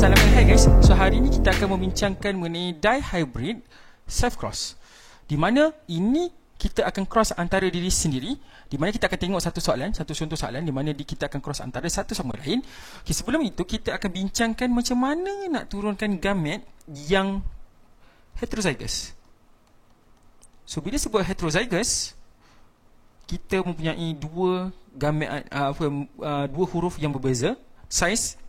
Hai guys, so hari ini kita akan membincangkan mengenai dihybrid self-cross, di mana ini kita akan cross antara diri sendiri, di mana kita akan tengok satu contoh soalan di mana kita akan cross antara satu sama lain. Okay, sebelum itu kita akan bincangkan macam mana nak turunkan gamet yang heterozygous. So bila sebut heterozygous, kita mempunyai dua gamet, dua huruf yang berbeza saiz.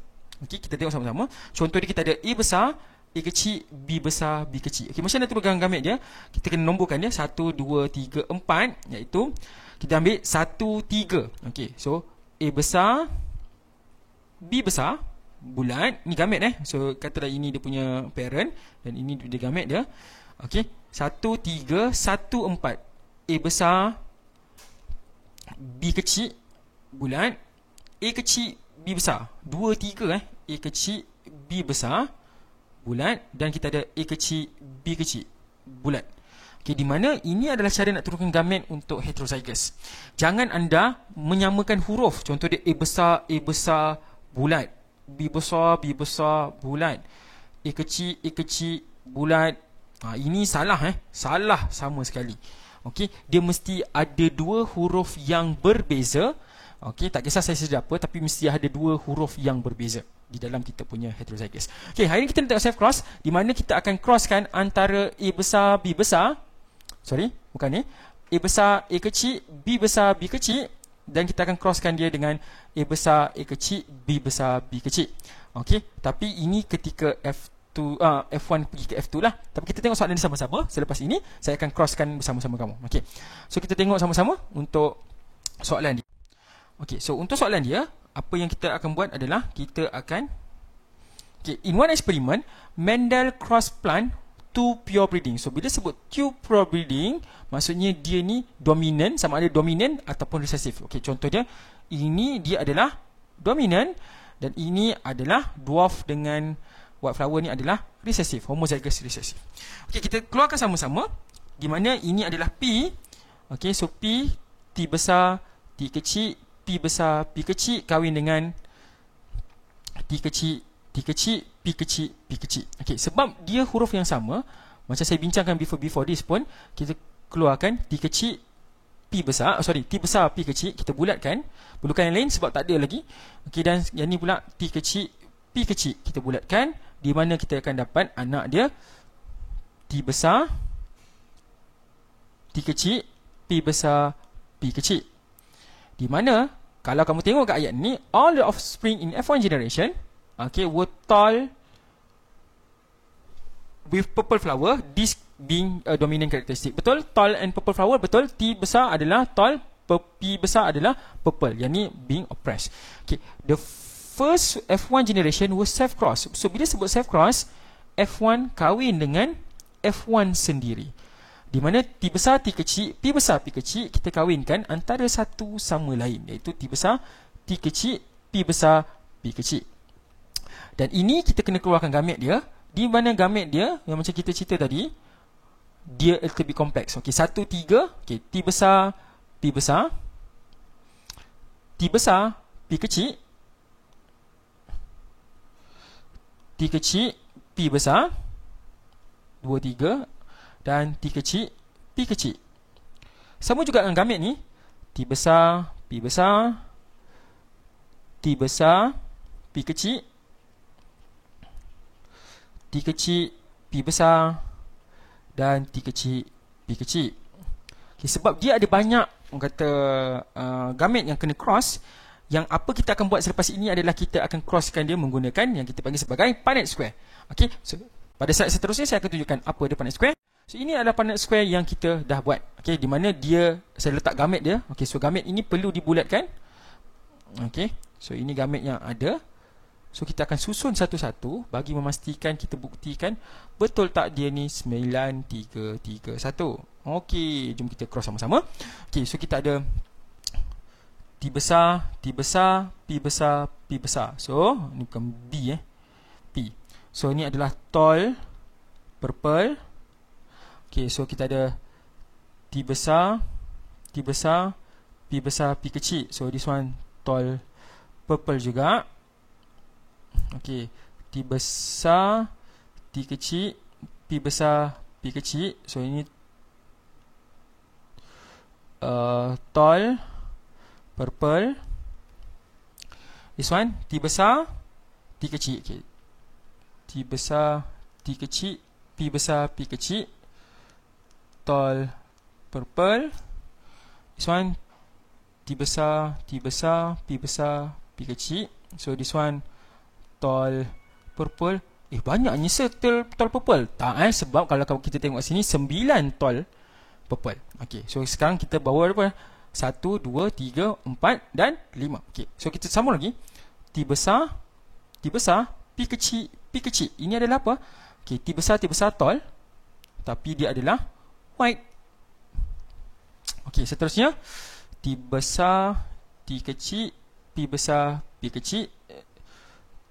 Okey, kita tengok sama-sama. Contoh dia, kita ada A besar, A kecil, B besar, B kecil. Okey, macam mana tu pegang gamet dia? Kita kena nomborkan dia 1, 2, 3, 4, iaitu kita ambil 1, 3. Okey, so A besar, B besar, bulat. Ni gamet So katalah ini dia punya parent dan ini dia gamet dia. Okey, 1, 3, 1, 4. A besar, B kecil, bulat. A kecil, B besar. 2, 3 A kecil, B besar, bulat. Dan kita ada A kecil, B kecil, bulat. Okay, di mana ini adalah cara nak turunkan gamet untuk heterozygous. Jangan anda menyamakan huruf. Contoh dia A besar, bulat. B besar, bulat. A kecil, bulat. Ini salah salah sama sekali. Okay, dia mesti ada dua huruf yang berbeza. Okey, tak kisah saya sedia apa, tapi mesti ada dua huruf yang berbeza di dalam kita punya heterozygous. Okey, hari ini kita nak tengok self cross, di mana kita akan crosskan antara A besar, B besar. Sorry, bukan ni. A besar, A kecil, B besar, B kecil, dan kita akan crosskan dia dengan A besar, A kecil, B besar, B kecil. Okey, tapi ini ketika F1 pergi ke F2 lah. Tapi kita tengok soalan ni sama-sama. Selepas ini saya akan crosskan bersama-sama kamu. Okey. So kita tengok sama-sama untuk soalan dia. Okay, so untuk soalan dia, apa yang kita akan buat adalah kita akan in one experiment, Mendel cross plant two pure breeding. So bila sebut two pure breeding, maksudnya dia ni dominant, sama ada dominant ataupun recessive. Okay, contoh dia, ini dia adalah dominant dan ini adalah dwarf dengan white flower ni adalah recessive, homozygous recessive. Okay, kita keluarkan sama-sama, di mana ini adalah P. Okay, so P, T besar, T kecil, P besar, P kecil kahwin dengan T kecil, T kecil, P kecil, P kecil. Okey, sebab dia huruf yang sama, macam saya bincangkan before this pun, kita keluarkan T kecil, P besar, T besar, P kecil, kita bulatkan. Bulatkan yang lain sebab tak ada lagi. Okey, dan yang ni pula T kecil, P kecil, kita bulatkan, di mana kita akan dapat anak dia T besar, T kecil, P besar, P kecil. Di mana kalau kamu tengok kat ayat ni, all the offspring in F1 generation, were tall with purple flower, this being a dominant characteristic. Betul, tall and purple flower, betul. T besar adalah tall, P besar adalah purple, yang ni being oppressed. Okay, the first F1 generation was self cross. So bila sebut self cross, F1 kahwin dengan F1 sendiri, di mana T besar, T kecil, P besar, P kecil, kita kahwinkan antara satu sama lain, iaitu T besar, T kecil, P besar, P kecil. Dan ini kita kena keluarkan gamet dia, di mana gamet dia, yang macam kita cerita tadi, dia lebih kompleks. Okey, 1, 3, okey, T besar, P besar, T besar, P kecil, T kecil, P besar, 2, 3, dan T kecil, P kecil. Sama juga dengan gamet ni, T besar, P besar, T besar, P kecil, T kecil, P besar, dan T kecil, P kecil. Okay, sebab dia ada banyak gamet yang kena cross, yang apa kita akan buat selepas ini adalah kita akan crosskan dia menggunakan yang kita panggil sebagai Punnett square. Okay, so pada slide seterusnya saya akan tunjukkan apa dia Punnett square. So ini adalah Punnett square yang kita dah buat. Okey, di mana saya letak gamet dia. Okey, so gamet ini perlu dibulatkan. Okey, so ini gamet yang ada. So kita akan susun satu-satu bagi memastikan kita buktikan betul tak dia ni 9331. Okey, jom kita cross sama-sama. Okey, so kita ada T besar, T besar, P besar, P besar. So ni bukan B P. So ini adalah tall purple. Okay, so kita ada T besar, T besar, P besar, P kecil. So this one tall purple juga. Okay, T besar, T kecil, P besar, P kecil. So ini tall, purple. This one, T besar, T kecil. Okay. T besar, T kecil, P besar, P kecil. Tall, purple. This one, T besar, T besar, P besar, P kecil. So this one, tall, purple. Banyaknya tall purple. Tak sebab kalau kita tengok sini 9 tall purple. Okey, so sekarang kita bawa apa? 1, 2, 3, 4 dan 5. Okey, so kita sambung lagi. T besar, P kecil, P kecil. Ini adalah apa? Okey, T besar tall, tapi dia adalah white. Okey, seterusnya T besar, T kecil, P besar, P kecil.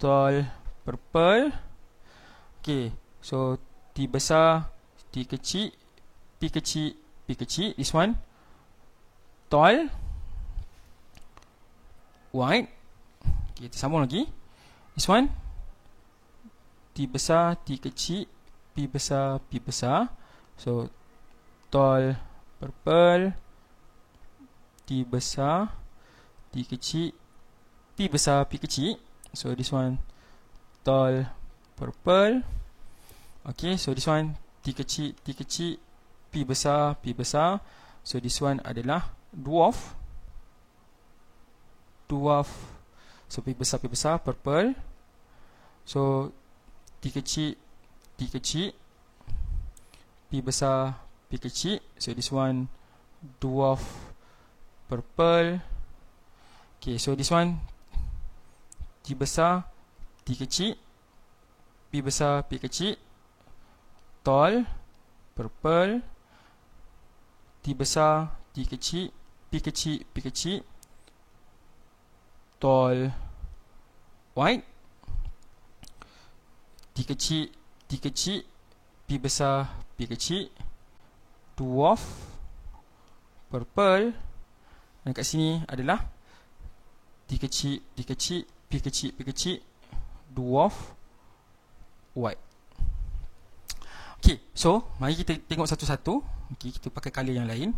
Tall, purple. Okey, so T besar, T kecil, P kecil, P kecil. This one, tall, white. Okay, kita sambung lagi. This one, T besar, T kecil, P besar, P besar. So tall, purple. T besar, T kecil, P besar, P kecil. So this one, tall, purple. Okay, so this one, T kecil, P besar, P besar. So this one adalah dwarf. So P besar, purple. So T kecil, P besar, P kecil. So this one, dwarf, purple. Okay, so this one, T besar, T kecil, P besar, P kecil. Tall, purple. T besar, T kecil, P kecil, P kecil. Tall, white. T kecil, P besar, P kecil. Dwarf, purple. Dan kat sini adalah T kecil, P kecil, P kecil. Dwarf, white. Okay, so mari kita tengok satu-satu. Okay, kita pakai color yang lain.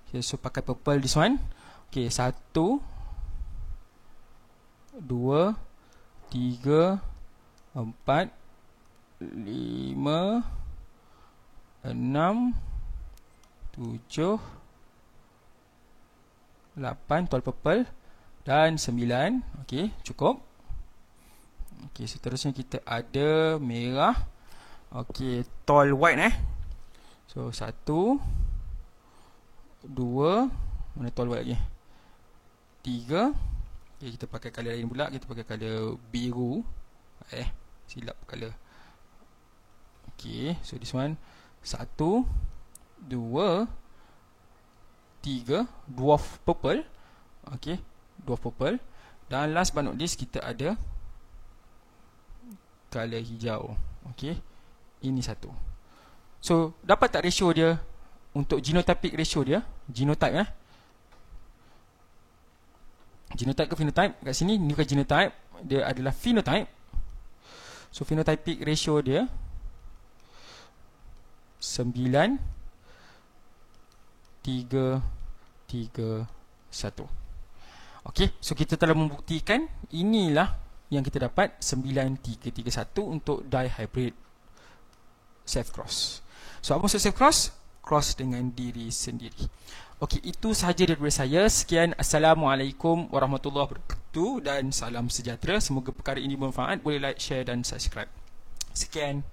Okay, so pakai purple this one. Okay, 1, 2, 3, 4, 5, 6, 7, 8, tall purple dan 9. Okey, cukup. Okey, seterusnya kita ada merah. Okey, tall white So 1, 2, mana tall white lagi? 3. Okey, kita pakai color lain pula. Kita pakai color biru. Silap color. Okey, so this one 1, 2, 3, dwarf purple. Okey, dwarf purple. Dan last but not least kita ada color hijau. Okey, ini satu. So dapat tak ratio dia untuk genotypic ratio dia? Genotype genotype ke phenotype? Kat sini ni bukan genotype, dia adalah phenotype. So phenotypic ratio dia 9, 3, 3, 1. Okey, so kita telah membuktikan inilah yang kita dapat 9, 3, 3, 1 untuk dihybrid self cross. So apa maksud self cross? Cross dengan diri sendiri. Okey, itu sahaja daripada saya. Sekian, Assalamualaikum warahmatullahi wabarakatuh dan salam sejahtera. Semoga perkara ini bermanfaat. Boleh like, share dan subscribe. Sekian.